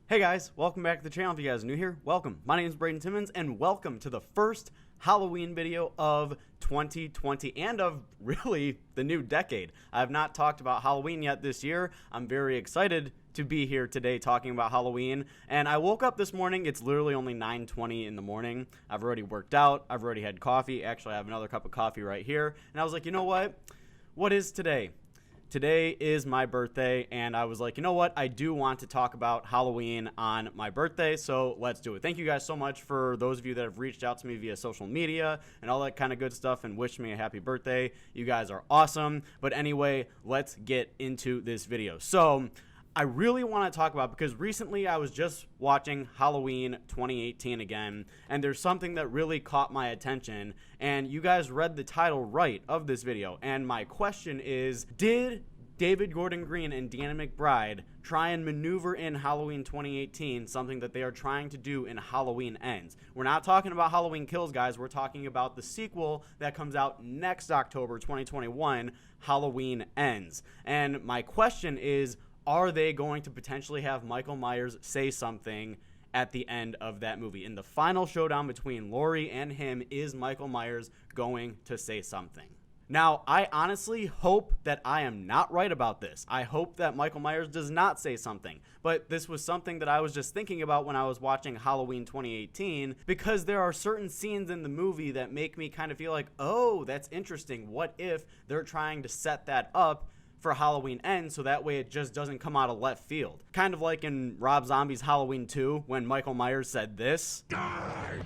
Hey guys, welcome back to the channel. If you guys are new here, welcome. My name is Braden Timmons, and welcome to the first Halloween video of 2020 and of really the new decade. I have not talked about Halloween yet this year. I'm very excited to be here today talking about Halloween, and I woke up this morning. It's literally only 9:20 in the morning. I've already worked out. I've already had coffee. Actually, I have another cup of coffee right here, and I was like, you know what? What is today? Today is my birthday, and I was like, you know what? I do want to talk about Halloween on my birthday, so let's do it. Thank you guys so much for those of you that have reached out to me via social media and all that kind of good stuff and wished me a happy birthday. You guys are awesome. But anyway, let's get into this video. So I really want to talk about, because recently I was just watching Halloween 2018 again, and there's something that really caught my attention, and you guys read the title right of this video, and my question is, did David Gordon Green and Danny McBride try and maneuver in Halloween 2018 something that they are trying to do in Halloween Ends? We're not talking about Halloween Kills, guys. We're talking about the sequel that comes out next October 2021, Halloween Ends. And my question is, are they going to potentially have Michael Myers say something at the end of that movie? In the final showdown between Laurie and him, is Michael Myers going to say something? Now, I honestly hope that I am not right about this. I hope that Michael Myers does not say something. But this was something that I was just thinking about when I was watching Halloween 2018, because there are certain scenes in the movie that make me kind of feel like, oh, that's interesting. What if they're trying to set that up for Halloween Ends, so that way it just doesn't come out of left field? Kind of like in Rob Zombie's Halloween 2 when Michael Myers said this. Die.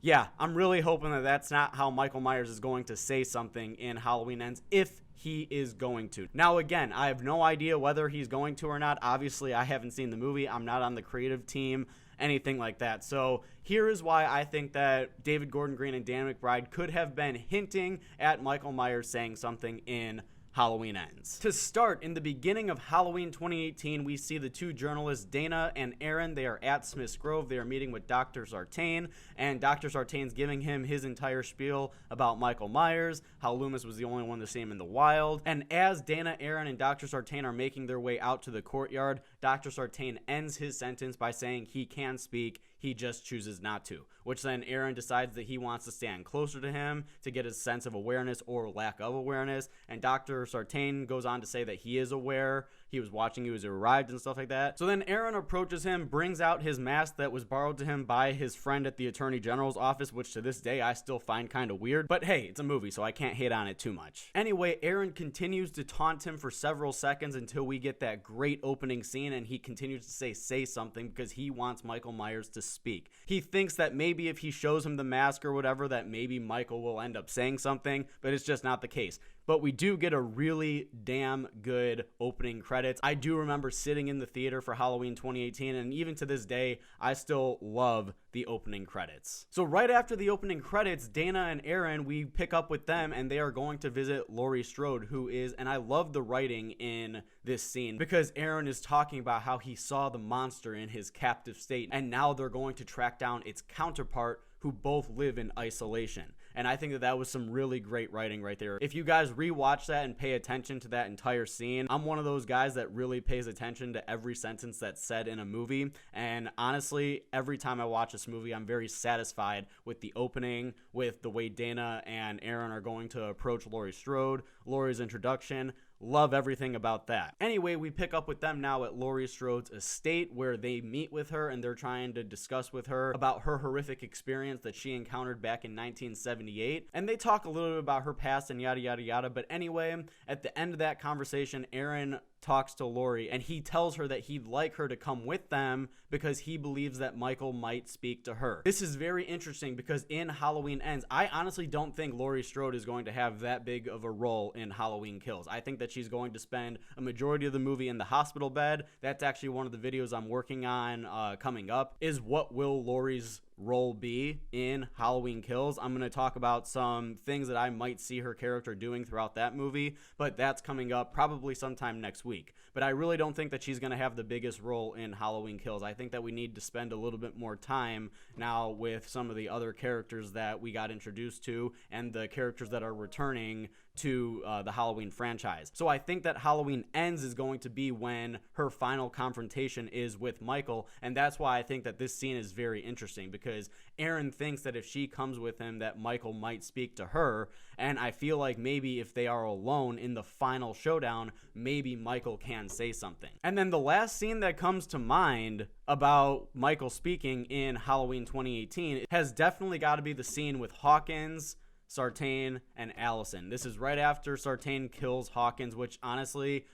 Yeah, I'm really hoping that that's not how Michael Myers is going to say something in Halloween Ends, if he is going to. Now, again, I have no idea whether he's going to or not. Obviously, I haven't seen the movie. I'm not on the creative team, anything like that. So here is why I think that David Gordon Green and Dan McBride could have been hinting at Michael Myers saying something in Halloween Ends. To start, in the beginning of Halloween 2018, we see the two journalists, Dana and Aaron. They are at Smith's Grove. They are meeting with Dr. Sartain, and Dr. Sartain's giving him his entire spiel about Michael Myers, how Loomis was the only one to see him in the wild. And as Dana, Aaron, and Dr. Sartain are making their way out to the courtyard, Dr. Sartain ends his sentence by saying he can speak, he just chooses not to, which then Aaron decides that he wants to stand closer to him to get a sense of awareness or lack of awareness, and Dr. Sartain goes on to say that he is aware, he was watching, he was arrived and stuff like that. So then Aaron approaches him, brings out his mask that was borrowed to him by his friend at the Attorney General's office, which to this day I still find kind of weird, but hey, it's a movie, so I can't hate on it too much. Anyway, Aaron continues to taunt him for several seconds until we get that great opening scene, and he continues to say something, because he wants Michael Myers to speak. He thinks that maybe if he shows him the mask or whatever, that maybe Michael will end up saying something, but it's just not the case. But we do get a really damn good opening credits. I do remember sitting in the theater for Halloween 2018, and even to this day, I still love the opening credits. So right after the opening credits, Dana and Aaron, we pick up with them, and they are going to visit Laurie Strode, who is, and I love the writing in this scene, because Aaron is talking about how he saw the monster in his captive state, and now they're going to track down its counterpart, who both live in isolation. And I think that that was some really great writing right there. If you guys rewatch that and pay attention to that entire scene, I'm one of those guys that really pays attention to every sentence that's said in a movie. And honestly, every time I watch this movie, I'm very satisfied with the opening, with the way Dana and Aaron are going to approach Laurie Strode, Laurie's introduction. Love everything about that. Anyway, we pick up with them now at Laurie Strode's estate, where they meet with her and they're trying to discuss with her about her horrific experience that she encountered back in 1978. And they talk a little bit about her past and yada yada yada. But anyway, at the end of that conversation, Aaron talks to Laurie, and he tells her that he'd like her to come with them because he believes that Michael might speak to her. This is very interesting, because in Halloween Ends, I honestly don't think Laurie Strode is going to have that big of a role in Halloween Kills. I think that she's going to spend a majority of the movie in the hospital bed. That's actually one of the videos I'm working on coming up, is what will Laurie's role be in Halloween Kills. I'm going to talk about some things that I might see her character doing throughout that movie, but that's coming up probably sometime next week. But I really don't think that she's going to have the biggest role in Halloween Kills. I think that we need to spend a little bit more time now with some of the other characters that we got introduced to and the characters that are returning to the Halloween franchise. So I think that Halloween Ends is going to be when her final confrontation is with Michael, and that's why I think that this scene is very interesting, because Erin thinks that if she comes with him that Michael might speak to her, and I feel like maybe if they are alone in the final showdown, maybe Michael can say something. And then the last scene that comes to mind about Michael speaking in Halloween 2018 has definitely got to be the scene with Hawkins, Sartain, and Allison. This is right after Sartain kills Hawkins, which honestly,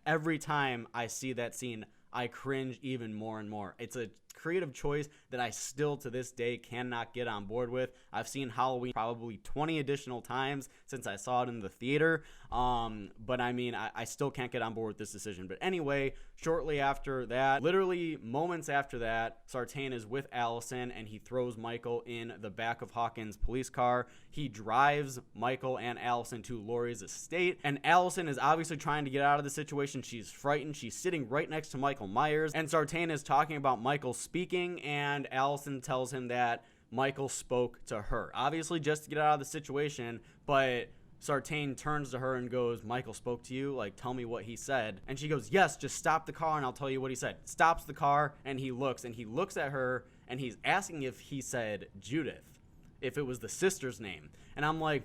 every time I see that scene, I cringe even more and more. It's a creative choice that I still to this day cannot get on board with. I've seen Halloween probably 20 additional times since I saw it in the theater, but I mean, I still can't get on board with this decision. But anyway, shortly after that, literally moments after that, Sartain is with Allison and he throws Michael in the back of Hawkins' police car. He drives Michael and Allison to Laurie's estate, and Allison is obviously trying to get out of the situation. She's frightened. She's sitting right next to Michael Myers, and Sartain is talking about Michael speaking, and Allison tells him that Michael spoke to her, obviously just to get out of the situation. But Sartain turns to her and goes, "Michael spoke to you? Like, tell me what he said." And she goes, "Yes, just stop the car and I'll tell you what he said." Stops the car and he looks at her and he's asking if he said Judith, if it was the sister's name. And I'm like,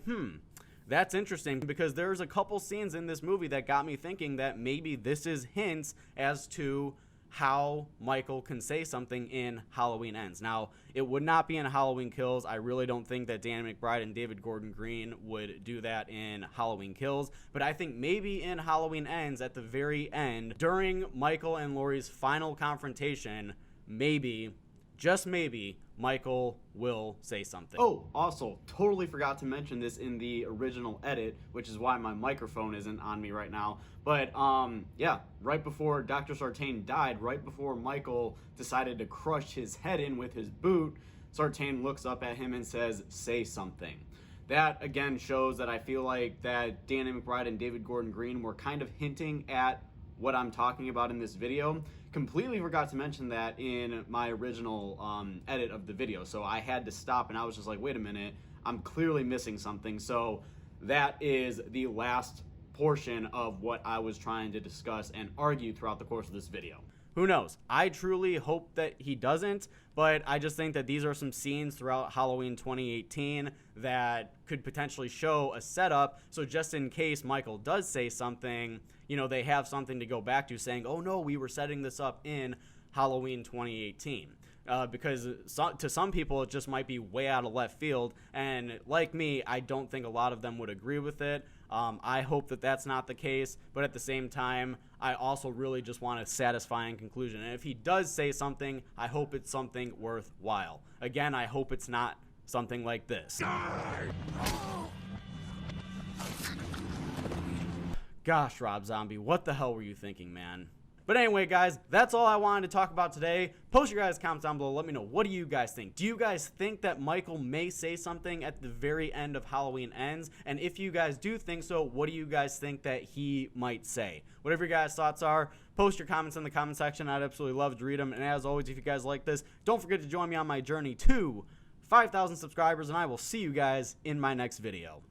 that's interesting, because there's a couple scenes in this movie that got me thinking that maybe this is hints as to how Michael can say something in Halloween Ends. Now, it would not be in Halloween Kills. I really don't think that Danny McBride and David Gordon Green would do that in Halloween Kills, but I think maybe in Halloween Ends, at the very end, during Michael and Laurie's final confrontation, maybe, just maybe, Michael will say something. Oh, also, totally forgot to mention this in the original edit, which is why my microphone isn't on me right now. But, yeah, right before Dr. Sartain died, right before Michael decided to crush his head in with his boot, Sartain looks up at him and says, "Say something." That, again, shows that I feel like that Danny McBride and David Gordon Green were kind of hinting at what I'm talking about in this video. Completely forgot to mention that in my original edit of the video, so I had to stop and I was just like, wait a minute, I'm clearly missing something. So that is the last portion of what I was trying to discuss and argue throughout the course of this video. Who knows? I truly hope that he doesn't, but I just think that these are some scenes throughout Halloween 2018 that could potentially show a setup, so just in case Michael does say something, you know, they have something to go back to saying, oh no, we were setting this up in Halloween 2018. Because to some people it just might be way out of left field, and like me, I don't think a lot of them would agree with it. I hope that that's not the case, but at the same time, I also really just want a satisfying conclusion. And if he does say something, I hope it's something worthwhile. Again, I hope it's not something like this. Gosh, Rob Zombie, what the hell were you thinking, man? But anyway, guys, that's all I wanted to talk about today. Post your guys' comments down below. Let me know, what do you guys think? Do you guys think that Michael may say something at the very end of Halloween Ends? And if you guys do think so, what do you guys think that he might say? Whatever your guys' thoughts are, post your comments in the comment section. I'd absolutely love to read them. And as always, if you guys like this, don't forget to join me on my journey to 5,000 subscribers, and I will see you guys in my next video.